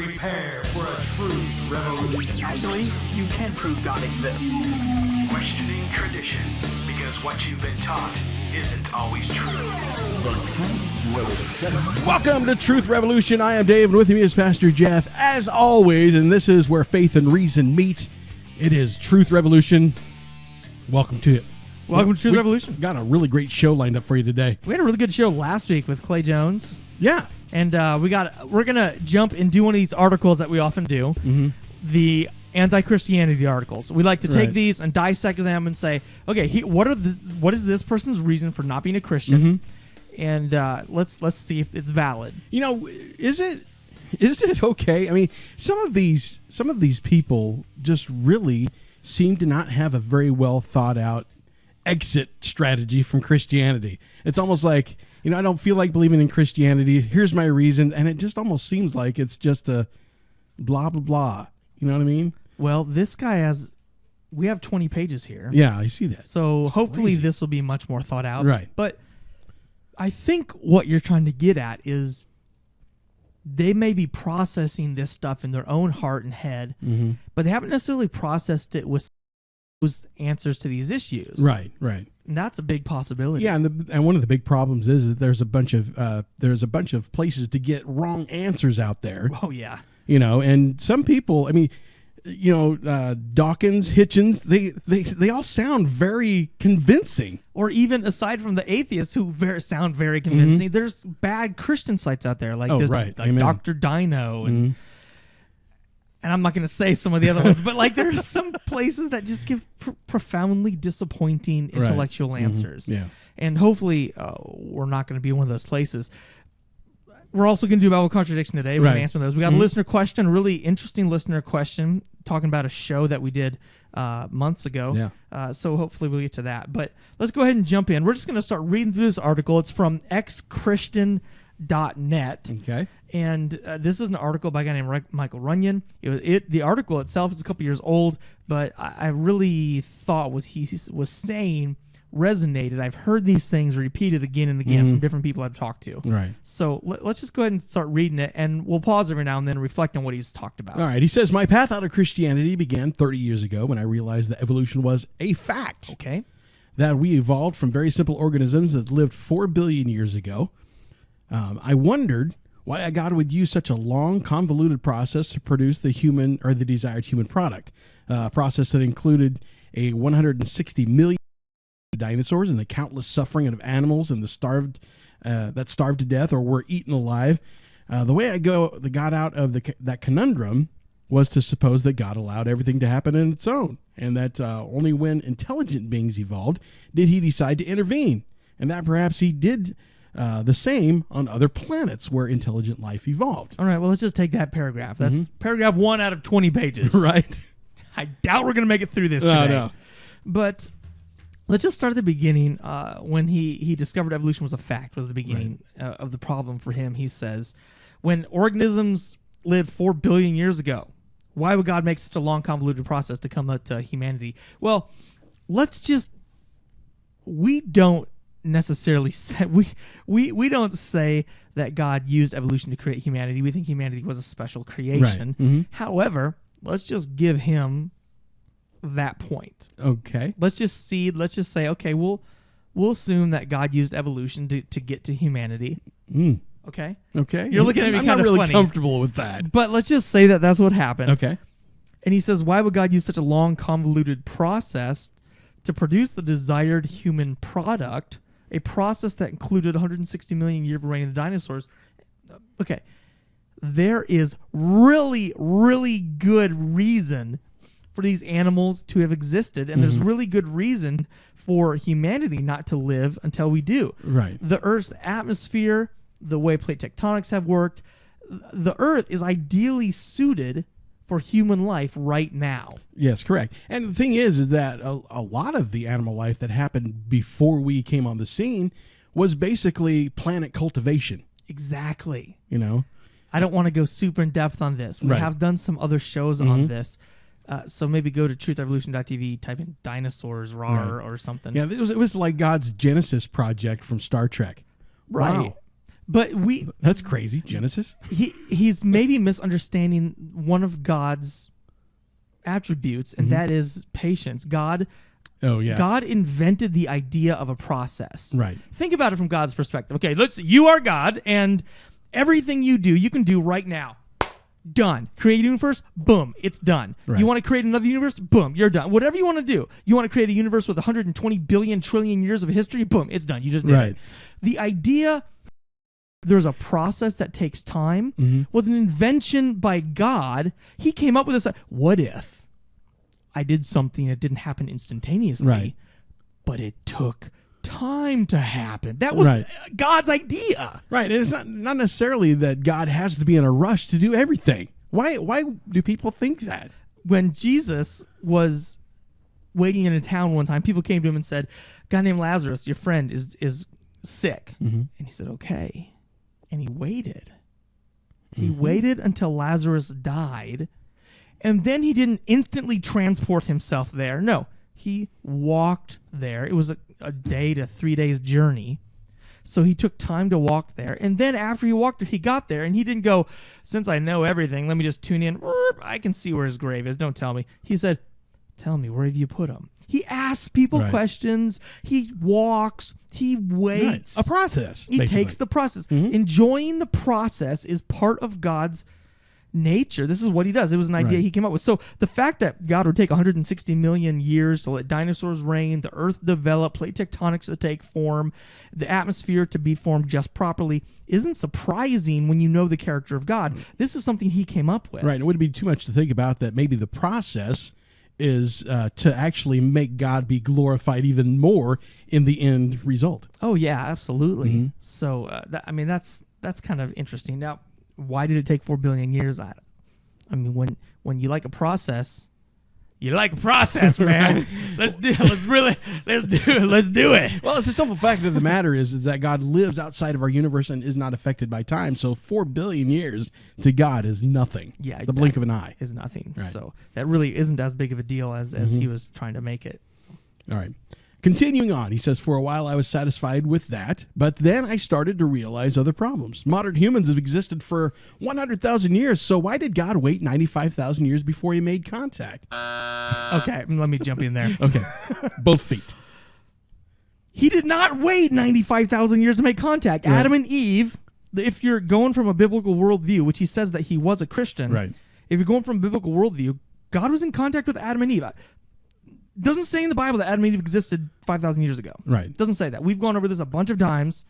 Prepare for a true revolution. Actually, you can prove God exists. Questioning tradition, because what you've been taught isn't always true. The truth will set Welcome to Truth Revolution. I am Dave, and with me is Pastor Jeff, as always, and this is where faith and reason meet. It is Truth Revolution. Welcome to it. Welcome to Truth Revolution. Got a really great show lined up for you today. We had a really good show last week with Clay Jones, Yeah. and we're gonna jump and do one of these articles that we often do, the anti-Christianity articles. We like to take Right. these and dissect them and say, okay, what is this person's reason for not being a Christian, and let's see if it's valid. You know, is it okay? I mean, some of these people just really seem to not have a very well thought out exit strategy from Christianity. It's almost like, I don't feel like believing in Christianity. Here's my reason, and it just almost seems like it's just a blah blah blah. You know what I mean? Well, this guy we have 20 pages here. Yeah, I see that. So hopefully crazy. this will be much more thought out. Right. But I think what you're trying to get at is they may be processing this stuff in their own heart and head, but they haven't necessarily processed it with those answers to these issues. Right. And that's a big possibility. Yeah, and one of the big problems is that there's a bunch of places to get wrong answers out there. Oh, yeah. And some people, Dawkins, Hitchens, they all sound very convincing. Or even aside from the atheists who sound very convincing, there's bad Christian sites out there like Oh, this, right. like Amen. Dr. Dino and I'm not going to say some of the other ones, but like there's some places that just give profoundly disappointing Right. intellectual answers. Yeah. And hopefully we're not going to be one of those places. We're also going to do Bible contradiction today. We're going Right. to answer those. We got a listener question, a really interesting listener question, talking about a show that we did months ago. Yeah. So hopefully we'll get to that. But let's go ahead and jump in. We're just going to start reading through this article. It's from xchristian.net. Okay. And this is an article by a guy named Michael Runyon. The article itself is a couple years old, but I really thought what he was saying resonated. I've heard these things repeated again and again from different people I've talked to. Right. So let's just go ahead and start reading it, and we'll pause every now and then and reflect on what he's talked about. All right. He says, my path out of Christianity began 30 years ago when I realized that evolution was a fact. Okay. That we evolved from very simple organisms that lived 4 billion years ago. I wondered why God would use such a long, convoluted process to produce the human or the desired human product. A process that included a 160 million dinosaurs and the countless suffering of animals and that starved to death or were eaten alive. The way I got out of that conundrum was to suppose that God allowed everything to happen on its own, and that only when intelligent beings evolved did he decide to intervene, and that perhaps he did the same on other planets where intelligent life evolved. All right, well, let's just take that paragraph. That's paragraph 1 out of 20 pages. Right? I doubt we're going to make it through this today. No. But let's just start at the beginning. When he discovered evolution was a fact, was the beginning of the problem for him. He says, when organisms lived 4 billion years ago, why would God make such a long, convoluted process to come up to humanity? Well, we don't necessarily say, we don't say that God used evolution to create humanity. We think humanity was a special creation. Right. However, let's just give him that point. Okay. Let's just say, okay, we'll assume that God used evolution to get to humanity. Okay? Okay. You're looking at me I'm kind not of really funny. comfortable with that. But let's just say that that's what happened. Okay. And he says, why would God use such a long, convoluted process to produce the desired human product, a process that included 160 million years of reign of the dinosaurs? Okay. There is really, really good reason for these animals to have existed, and there's really good reason for humanity not to live until we do. Right. The Earth's atmosphere, the way plate tectonics have worked, the Earth is ideally suited for human life right now. Yes, correct. And the thing is that a lot of the animal life that happened before we came on the scene was basically planet cultivation. Exactly. I don't want to go super in depth on this. We Right. have done some other shows on this. So maybe go to truthevolution.tv, type in dinosaurs raw or something. Yeah, it was like God's Genesis project from Star Trek. Right. Wow. But That's crazy. Genesis. he's maybe misunderstanding one of God's attributes, and that is patience. God invented the idea of a process. Right. Think about it from God's perspective. Okay, you are God, and everything you do, you can do right now. Done. Create a universe, boom, it's done. Right. You want to create another universe, boom, you're done. Whatever you want to do. You want to create a universe with 120 billion trillion years of history, boom, it's done. You just did it. The idea there's a process that takes time was an invention by God. He came up with this. What if I did something that didn't happen instantaneously, but it took time to happen? That was God's idea. Right. And it's not necessarily that God has to be in a rush to do everything. Why do people think that? When Jesus was waiting in a town one time, people came to him and said, a guy named Lazarus, your friend, is sick. And he said, okay. And he waited. He waited until Lazarus died. And then he didn't instantly transport himself there. No, he walked there. It was a day to 3 days journey. So he took time to walk there. And then after he walked, he got there and he didn't go, since I know everything, let me just tune in. I can see where his grave is. Don't tell me. He said, tell me, where have you put him? He asks people questions. He walks. He waits. A process. He takes the process. Enjoying the process is part of God's nature. This is what he does. It was an idea he came up with. So the fact that God would take 160 million years to let dinosaurs reign, the earth develop, plate tectonics to take form, the atmosphere to be formed just properly isn't surprising when you know the character of God. This is something he came up with. Right. It wouldn't be too much to think about that maybe the process is to actually make God be glorified even more in the end result. Oh, yeah, absolutely. So, that's kind of interesting. Now, why did it take 4 billion years? I mean, when you like a process, you like a process, man. Let's do it. Well, it's the simple fact of the matter is that God lives outside of our universe and is not affected by time. So 4 billion years to God is nothing. Yeah, exactly. The blink of an eye is nothing. Right. So that really isn't as big of a deal as he was trying to make it. All right. Continuing on, he says, for a while I was satisfied with that, but then I started to realize other problems. Modern humans have existed for 100,000 years, so why did God wait 95,000 years before he made contact? Okay, let me jump in there. Okay, both feet. He did not wait 95,000 years to make contact. Right. Adam and Eve, if you're going from a biblical worldview, which he says that he was a Christian, Right. If you're going from a biblical worldview, God was in contact with Adam and Eve. Doesn't say in the Bible that Adam and Eve existed 5,000 years ago. Right. Doesn't say that. We've gone over this a bunch of times.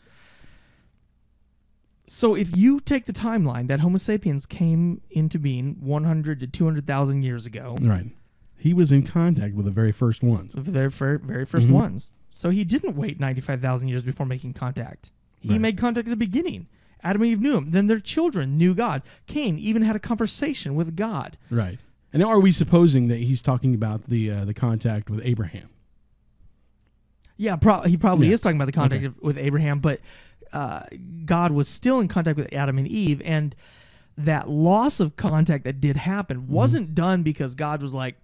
So if you take the timeline that Homo sapiens came into being 100 to 200,000 years ago. Right. He was in contact with the very first ones. The very first ones. So he didn't wait 95,000 years before making contact. He made contact at the beginning. Adam and Eve knew him. Then their children knew God. Cain even had a conversation with God. Right. And are we supposing that he's talking about the contact with Abraham? Yeah, he probably is talking about the contact with Abraham, but God was still in contact with Adam and Eve, and that loss of contact that did happen wasn't done because God was like,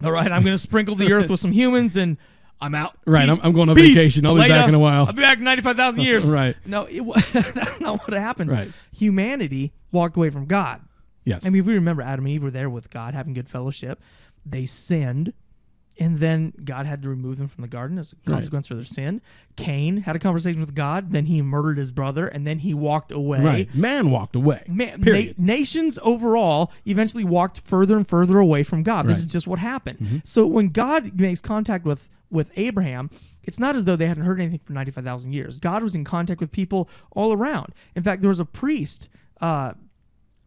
all right, I'm going to sprinkle the earth with some humans, and I'm out. Right, I'm going on Peace. vacation. I'll be back in a while. I'll be back in 95,000 years. Right. No, that's not what happened. Right. Humanity walked away from God. Yes. I mean, if we remember, Adam and Eve were there with God, having good fellowship. They sinned, and then God had to remove them from the garden as a consequence for their sin. Cain had a conversation with God, then he murdered his brother, and then he walked away. Right. Man walked away. Period. Nations overall eventually walked further and further away from God. This is just what happened. So when God makes contact with Abraham, it's not as though they hadn't heard anything for 95,000 years. God was in contact with people all around. In fact, there was a priest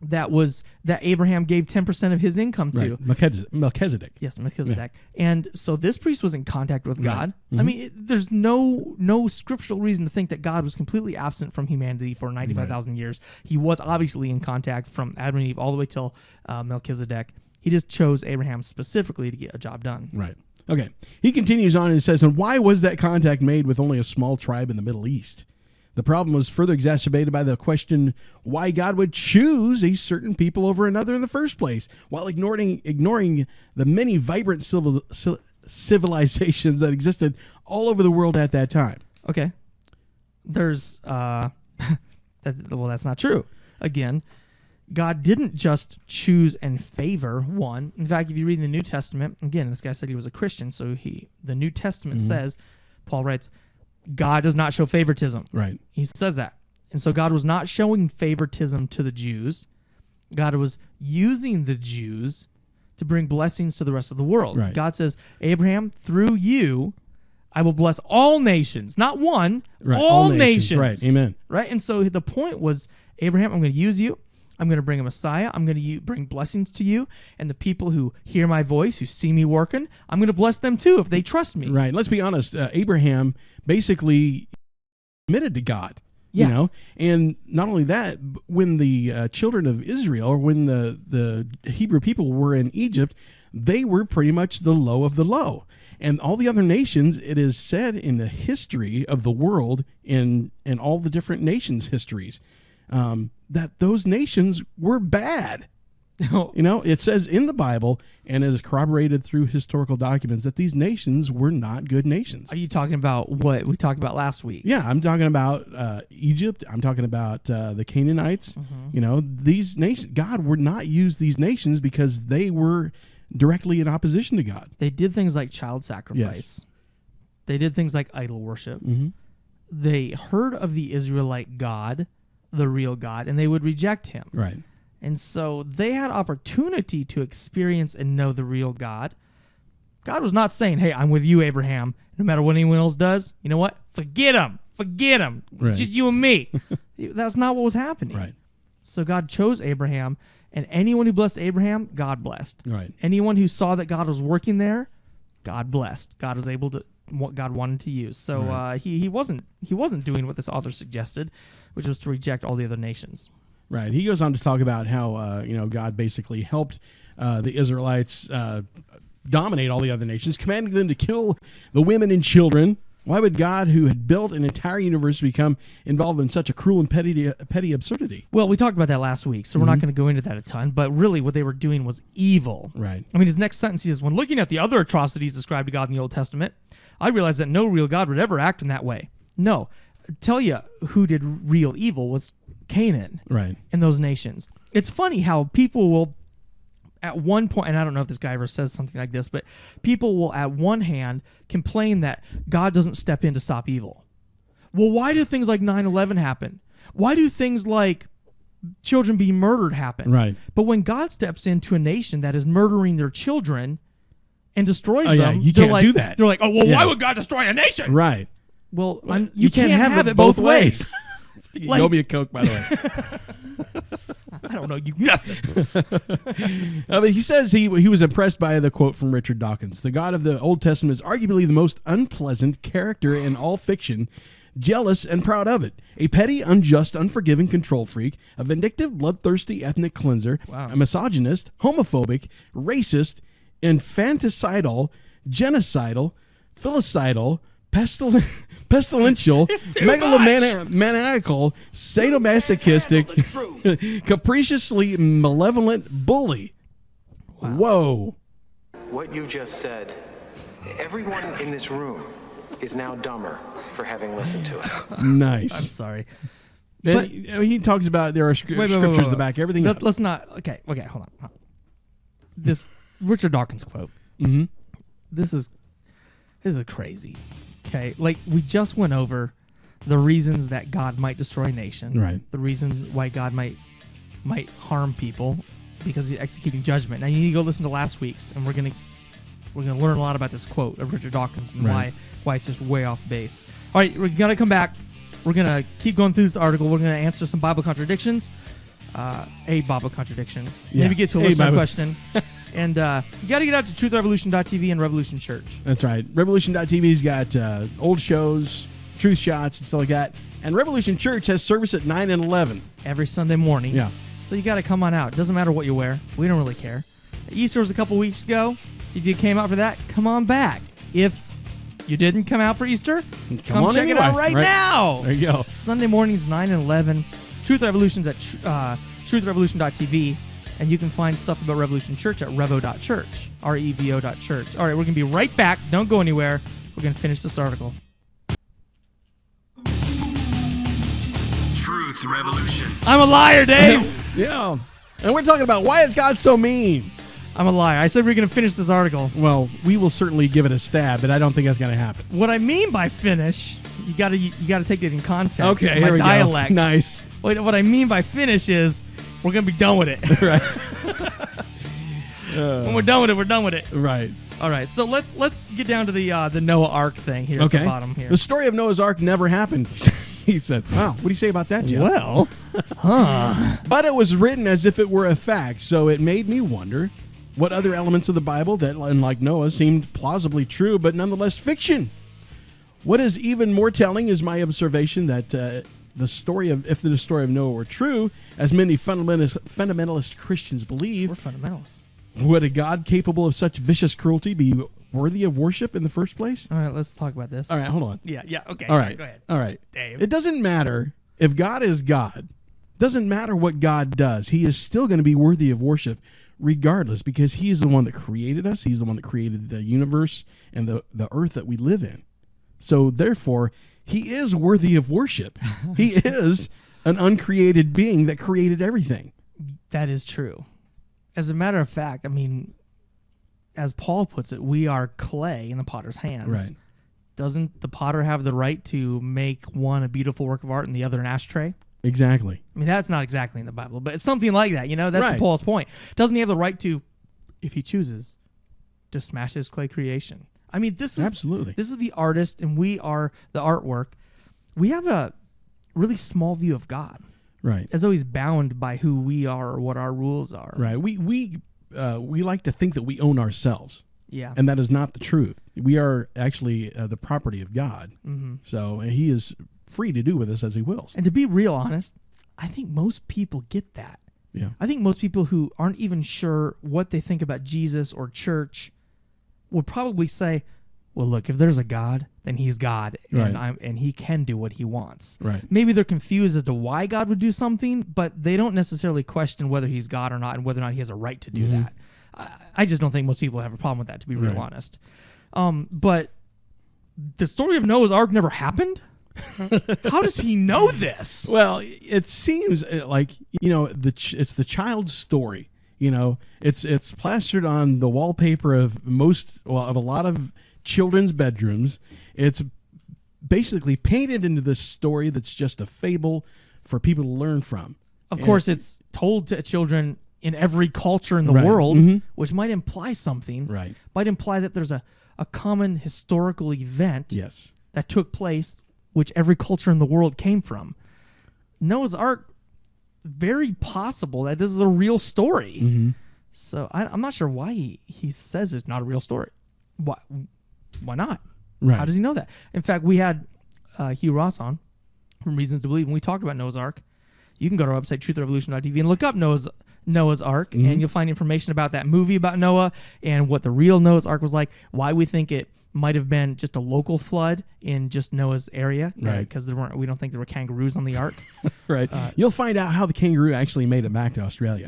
that Abraham gave 10% of his income to. Right. Melchizedek. Yes, Melchizedek. Yeah. And so this priest was in contact with God. Right. I mean, there's no scriptural reason to think that God was completely absent from humanity for 95,000 years. He was obviously in contact from Adam and Eve all the way till Melchizedek. He just chose Abraham specifically to get a job done. Right. Okay. He continues on and says, and why was that contact made with only a small tribe in the Middle East? The problem was further exacerbated by the question why God would choose a certain people over another in the first place, while ignoring the many vibrant civilizations that existed all over the world at that time. Okay. There's Well, that's not true. Again, God didn't just choose and favor one. In fact, if you read in the New Testament, again, this guy said he was a Christian, so the New Testament says, Paul writes, God does not show favoritism. Right. He says that. And so God was not showing favoritism to the Jews. God was using the Jews to bring blessings to the rest of the world. Right. God says, Abraham, through you, I will bless all nations, not one, Right. all nations. Right. Amen. Right? And so the point was, Abraham, I'm going to use you. I'm going to bring a Messiah. I'm going to bring blessings to you. And the people who hear my voice, who see me working, I'm going to bless them too if they trust me. Right. Let's be honest. Abraham basically committed to God. Yeah. You know, and not only that, when the children of Israel, or when the Hebrew people were in Egypt, they were pretty much the low of the low. And all the other nations, it is said in the history of the world, in all the different nations' histories, that those nations were bad. You know, it says in the Bible, and it is corroborated through historical documents, that these nations were not good nations. Are you talking about what we talked about last week? Yeah, I'm talking about Egypt. I'm talking about the Canaanites. You know, these nations, God would not use these nations because they were directly in opposition to God. They did things like child sacrifice. Yes. They did things like idol worship. Mm-hmm. They heard of the Israelite God, the real God, and they would reject him. Right. And so they had opportunity to experience and know the real God. God was not saying, hey, I'm with you, Abraham. No matter what anyone else does, you know what? Forget him. Forget him. Right. It's just you and me. That's not what was happening. Right. So God chose Abraham, and anyone who blessed Abraham, God blessed. Right. Anyone who saw that God was working there, God blessed. God was able to what God wanted to use. So Right. he wasn't doing what this author suggested, which was to reject all the other nations. Right. He goes on to talk about how God basically helped the Israelites dominate all the other nations, commanding them to kill the women and children. Why would God, who had built an entire universe, become involved in such a cruel and petty absurdity? Well, we talked about that last week, so we're not going to go into that a ton. But really, what they were doing was evil. Right. I mean, his next sentence is, when looking at the other atrocities ascribed to God in the Old Testament, I realized that no real God would ever act in that way. No. Tell you who did real evil was Canaan. Right. And those nations. It's funny how people will, at one point, and I don't know if this guy ever says something like this, but people will, at one hand, complain that God doesn't step in to stop evil. Well, why do things like 9/11 happen? Why do things like children being murdered happen? Right. But when God steps into a nation that is murdering their children and destroys yeah, them, you they're can't like, do that. They're like, oh, well, Yeah. why would God destroy a nation? Right. Well, Well, you can't have it both ways. You Like- owe me a Coke, by the way. I don't know you nothing. But he says he was impressed by the quote from Richard Dawkins. The God of the Old Testament is arguably the most unpleasant character in all fiction, jealous and proud of it. A petty, unjust, unforgiving control freak, a vindictive, bloodthirsty ethnic cleanser, Wow. a misogynist, homophobic, racist, infanticidal, genocidal, filicidal, pestilential, megalomaniacal, sadomasochistic, capriciously malevolent bully. Whoa. What you just said, everyone in this room is now dumber for having listened to it. Nice. I'm sorry. And But- he talks about there are scriptures to back everything up. Let's not. Okay, hold on. This Richard Dawkins quote. Mm-hmm. This is crazy. Okay, like we just went over the reasons that God might destroy a nation. Right. The reason why God might harm people because he's executing judgment. Now you need to go listen to last week's, and we're gonna learn a lot about this quote of Richard Dawkins and Right. why it's just way off base. All right, we're gonna come back. We're gonna keep going through this article. We're gonna answer some Bible contradictions. A Bible contradiction. Yeah. Maybe get to a A listener Bible- question. And you got to get out to truthrevolution.tv and Revolution Church. That's right. Revolution.tv's got old shows, truth shots, and stuff like that. And Revolution Church has service at 9 and 11. Every Sunday morning. Yeah. So you got to come on out. Doesn't matter what you wear. We don't really care. Easter was a couple weeks ago. If you came out for that, come on back. If you didn't come out for Easter, come on check it anyway. out right now. There you go. Sunday mornings, 9 and 11. Truth Revolution's at truthrevolution.tv. And you can find stuff about Revolution Church at revo.church, revo.church. All right, we're going to be right back. Don't go anywhere. We're going to finish this article. Truth revolution. I'm a liar, Dave. Yeah. And we're talking about why is God so mean? I'm a liar. I said we were going to finish this article. Well, we will certainly give it a stab, but I don't think that's going to happen. What I mean by finish, you got to take it in context. Okay, My here we dialect. go. Nice. What I mean by finish is we're going to be done with it. Right. When we're done with it, we're done with it. Right. All right, so let's get down to the Noah Ark thing here Okay. at the bottom here. The story of Noah's Ark never happened. He said, wow, what do you say about that, Jeff? Well, But it was written as if it were a fact, so it made me wonder what other elements of the Bible that, unlike Noah, seemed plausibly true, but nonetheless fiction. What is even more telling is my observation that if the story of Noah were true, as many fundamentalist Christians believe, we're fundamentalists. would a God capable of such vicious cruelty be worthy of worship in the first place? All right, let's talk about this. All right, hold on. Yeah, okay. All sorry, right. go ahead. All right. Dave. It doesn't matter if God is God. Doesn't matter what God does. He is still going to be worthy of worship regardless because he is the one that created us. He's the one that created the universe and the earth that we live in. So therefore, he is worthy of worship. He is an uncreated being that created everything. That is true. As a matter of fact, I mean, as Paul puts it, we are clay in the potter's hands. Right. Doesn't the potter have the right to make one a beautiful work of art and the other an ashtray? Exactly. I mean, that's not exactly in the Bible, but it's something like that. You know, that's Right. Paul's point. Doesn't he have the right to, if he chooses, to smash his clay creation? I mean, this is Absolutely. This is the artist, and we are the artwork. We have a really small view of God, Right. as though he's bound by who we are or what our rules are. Right. We like to think that we own ourselves. Yeah. And that is not the truth. We are actually the property of God. Mm-hmm. So he is free to do with us as he wills. And to be real honest, I think most people get that. Yeah. I think most people who aren't even sure what they think about Jesus or church would probably say, well, look, if there's a God, then he's God, and Right. and he can do what he wants. Right. Maybe they're confused as to why God would do something, but they don't necessarily question whether he's God or not and whether or not he has a right to do that. I just don't think most people have a problem with that, to be real Right. honest. But the story of Noah's Ark never happened? How does he know this? Well, it seems like, it's the child's story. It's plastered on the wallpaper of of a lot of children's bedrooms. It's basically painted into this story that's just a fable for people to learn from. Of course, it's told to children in every culture in the Right. world, Mhm. which might imply something. Right. Might imply that there's a common historical event Yes. that took place, which every culture in the world came from. Noah's Ark, very possible that this is a real story. Mm-hmm. So I'm not sure why he says it's not a real story. Why not? Right. How does he know that? In fact, we had Hugh Ross on from Reasons to Believe, and we talked about Noah's Ark. You can go to our website, truthrevolution.tv, and look up Noah's Ark, and you'll find information about that movie about Noah and what the real Noah's Ark was like, why we think it might have been just a local flood in just Noah's area, Right. Because we don't think there were kangaroos on the ark. Right. You'll find out how the kangaroo actually made it back to Australia.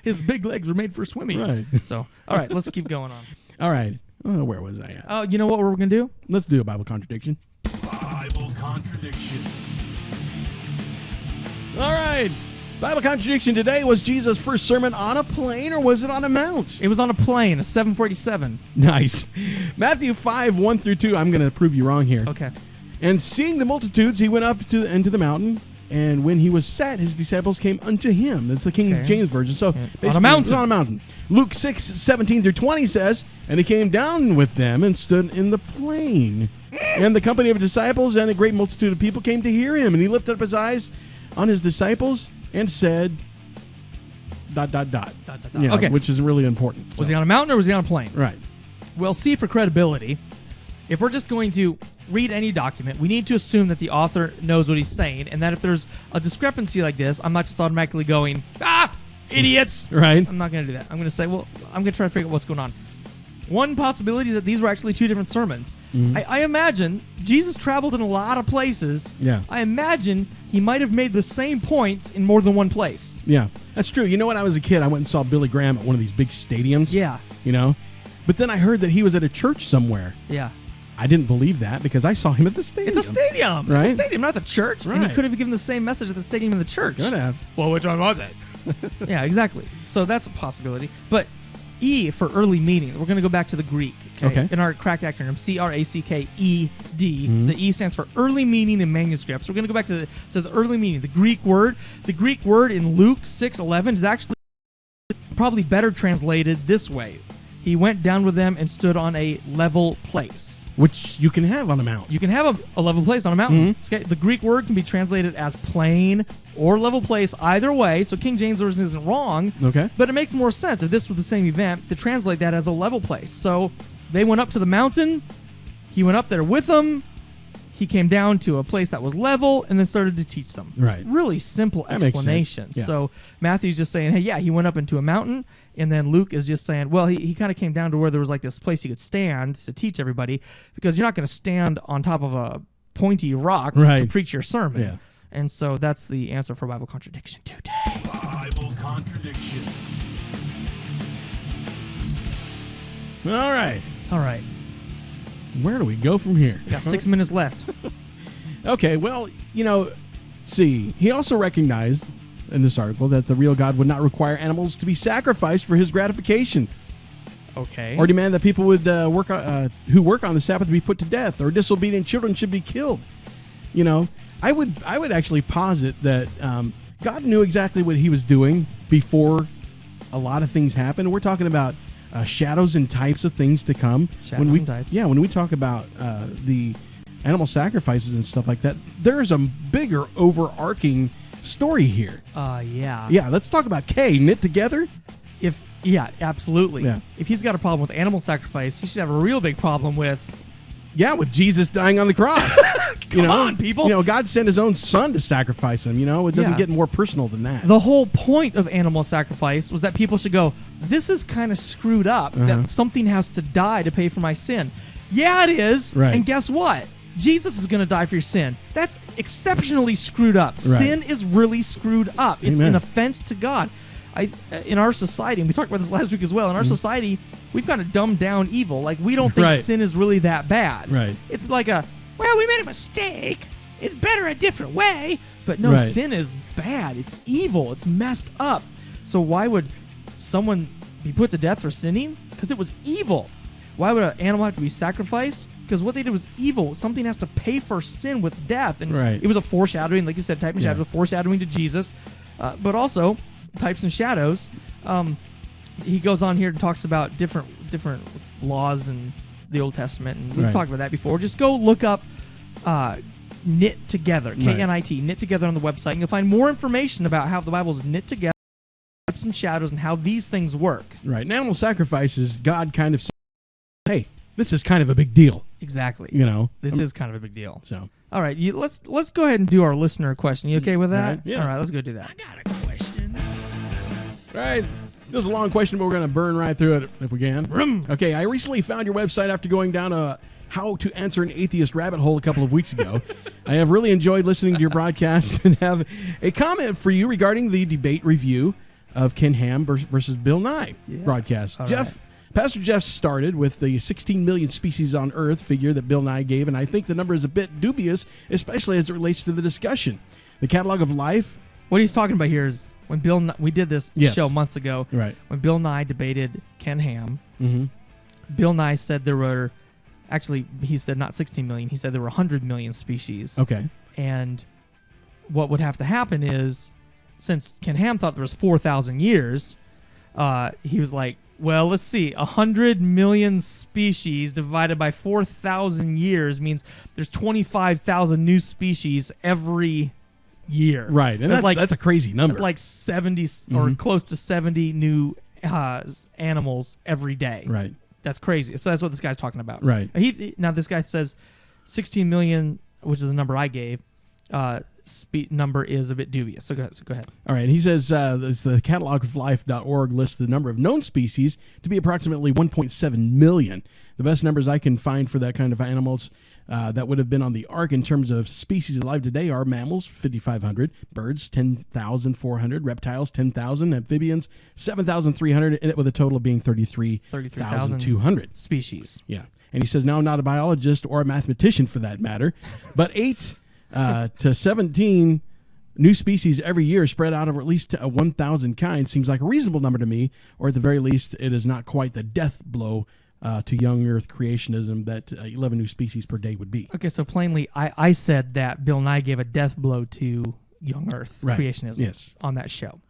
His big legs were made for swimming. Right. So, all right, let's keep going on. All right. Where was I at? You know what we're going to do? Let's do a Bible contradiction. Bible contradiction. All right. Bible contradiction today. Was Jesus' first sermon on a plane or was it on a mount? It was on a plane, a 747. Nice. Matthew 5:1-2. I'm going to prove you wrong here. Okay. And seeing the multitudes, he went up into the mountain. And when he was set, his disciples came unto him. That's the King Okay. James Version. So basically, On a mountain. it was on a mountain. Luke 6:17-20 says, and he came down with them and stood in the plain. And the company of disciples and a great multitude of people came to hear him. And he lifted up his eyes on his disciples and said, ... You know, Okay. which is really important. Was he on a mountain or was he on a plane? Right. Well, see, for credibility, if we're just going to read any document, we need to assume that the author knows what he's saying, and that if there's a discrepancy like this, I'm not just automatically going, idiots! Right. I'm not going to do that. I'm going to say, well, I'm going to try to figure out what's going on. One possibility is that these were actually two different sermons. I imagine Jesus traveled in a lot of places. Yeah. I imagine he might have made the same points in more than one place. Yeah, that's true. You know, when I was a kid, I went and saw Billy Graham at one of these big stadiums. Yeah. You know? But then I heard that he was at a church somewhere. Yeah. I didn't believe that because I saw him at the stadium. It's a stadium. Right? It's a stadium, not the church. And Right. he could have given the same message at the stadium in the church. Could have. Well, which one was it? Yeah, exactly. So that's a possibility. But E for early meaning. We're going to go back to the Greek. Okay. In our cracked acronym, CRACKED. Mm-hmm. The E stands for early meaning in manuscripts. We're going to go back to the early meaning. The Greek word. The Greek word in Luke 6:11 is actually probably better translated this way. He went down with them and stood on a level place. Which you can have on a mountain. You can have a level place on a mountain. Mm-hmm. Okay? The Greek word can be translated as plain or level place either way, so King James Version isn't wrong. Okay. But it makes more sense if this was the same event to translate that as a level place. So they went up to the mountain. He went up there with them. He came down to a place that was level and then started to teach them. Right. Really simple That makes sense. explanation. Yeah. So Matthew's just saying, hey, yeah, he went up into a mountain. And then Luke is just saying, well, he kind of came down to where there was like this place he could stand to teach everybody, because you're not going to stand on top of a pointy rock to Right. preach your sermon. Yeah. And so that's the answer for Bible contradiction today. Bible contradiction. All right. All right. Where do we go from here? We got 6 minutes left. Okay, well, see, he also recognized in this article that the real God would not require animals to be sacrificed for his gratification, Okay. or demand that people would who work on the Sabbath be put to death, or disobedient children should be killed. I would actually posit that God knew exactly what he was doing before a lot of things happened. We're talking about shadows and types of things to come. Shadows and types. Yeah, when we talk about the animal sacrifices and stuff like that, there's a bigger overarching story here. Yeah. Yeah, let's talk about K, knit together. Yeah, absolutely. Yeah. If he's got a problem with animal sacrifice, he should have a real big problem with With Jesus dying on the cross. Come on, people. God sent his own son to sacrifice him. It doesn't Yeah. get more personal than that. the whole point of animal sacrifice was that people should go, this is kind of screwed up, that something has to die to pay for my sin. Yeah, it is. Right. And guess what? Jesus is going to die for your sin. That's exceptionally screwed up. Right. Sin is really screwed up. It's Amen. an offense to God. In our society, and we talked about this last week as well, in our society, we've kind of dumbed down evil. Like, we don't think Right. sin is really that bad. Right. It's like we made a mistake. It's better a different way. But no, Right. sin is bad. It's evil. It's messed up. So why would someone be put to death for sinning? Because it was evil. Why would an animal have to be sacrificed? Because what they did was evil. Something has to pay for sin with death. And Right. it was a foreshadowing, like you said, type and Yeah. shadows, a foreshadowing to Jesus. But also, types and shadows. He goes on here and talks about different laws in the Old Testament. And we've Right. talked about that before. Just go look up knit together, Right. KNIT, knit together on the website, and you'll find more information about how the Bible is knit together, types and shadows, and how these things work. Right. And animal sacrifices, God kind of said, hey, this is kind of a big deal. Exactly. This is kind of a big deal. So, All right, let's go ahead and do our listener question. You okay with that? All right, yeah. All right, let's go do that. all right. This is a long question, but we're going to burn right through it if we can. Okay, I recently found your website after going down a How to Answer an Atheist rabbit hole a couple of weeks ago. I have really enjoyed listening to your broadcast and have a comment for you regarding the debate review of Ken Ham versus Bill Nye broadcast. All Pastor Jeff started with the 16 million species on Earth figure that Bill Nye gave, and I think the number is a bit dubious, especially as it relates to the discussion. The catalog of life. What he's talking about here is when we did this Yes. show months ago. Right. When Bill Nye debated Ken Ham, Mm-hmm. Bill Nye said there were, actually, he said not 16 million. He said there were 100 million species. Okay. And what would have to happen is, since Ken Ham thought there was 4,000 years, he was like, well, let's see. 100 million species divided by 4,000 years means there's 25,000 new species every year. Right. And that's a crazy number. That's like 70 or close to 70 new animals every day. Right. That's crazy. So that's what this guy's talking about. Right. Now this guy says 16 million, which is the number I gave. Number is a bit dubious. So go ahead. All right. He says the catalogoflife.org lists the number of known species to be approximately 1.7 million. The best numbers I can find for that kind of animals that would have been on the ark in terms of species alive today are mammals, 5,500, birds, 10,400, reptiles, 10,000, amphibians, 7,300, and it with a total of being 33,200 species. Yeah. And he says, now I'm not a biologist or a mathematician for that matter, but 8 to 17 new species every year spread out over at least 1,000 kinds seems like a reasonable number to me, or at the very least, it is not quite the death blow to young Earth creationism that 11 new species per day would be. Okay, so plainly, I said that Bill Nye gave a death blow to young Earth creationism Yes. on that show.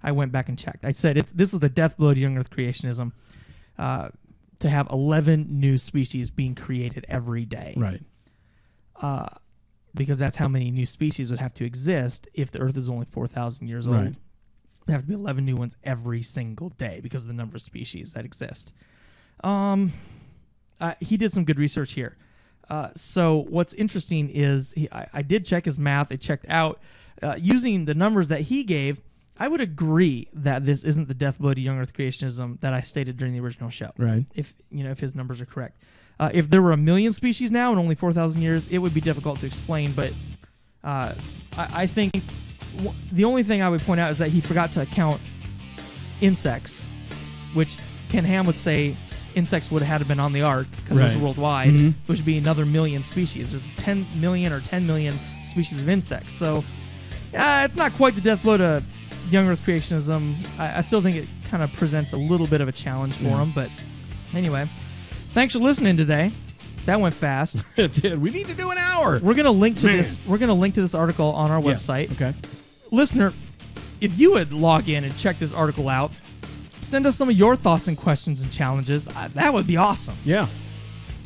I went back and checked. I said this is the death blow to young Earth creationism to have 11 new species being created every day. Right. Because that's how many new species would have to exist if the Earth is only 4,000 years old. Right. There have to be 11 new ones every single day because of the number of species that exist. He did some good research here. So what's interesting is I did check his math. I checked out using the numbers that he gave. I would agree that this isn't the death blow to young Earth creationism that I stated during the original show. Right. If his numbers are correct. If there were 1 million species now in only 4,000 years, it would be difficult to explain. But I think the only thing I would point out is that he forgot to count insects, which Ken Ham would say insects would have had to been on the ark because it was worldwide, which would be another 1 million species. There's 10 million or 10 million species of insects. So it's not quite the death blow to young Earth creationism. I still think it kind of presents a little bit of a challenge for him. But anyway, thanks for listening today. That went fast. It did. We need to do an hour. We're gonna link to this. We're gonna link to this article on our website. Okay. Listener, if you would log in and check this article out, send us some of your thoughts and questions and challenges. That would be awesome. Yeah.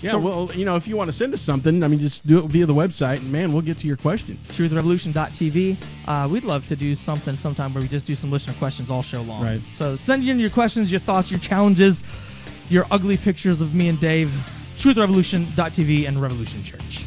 Yeah, So- well, if you want to send us something, just do it via the website, and, man, we'll get to your question. TruthRevolution.tv. We'd love to do something sometime where we just do some listener questions all show long. Right. So send in your questions, your thoughts, your challenges, your ugly pictures of me and Dave. TruthRevolution.tv and Revolution Church.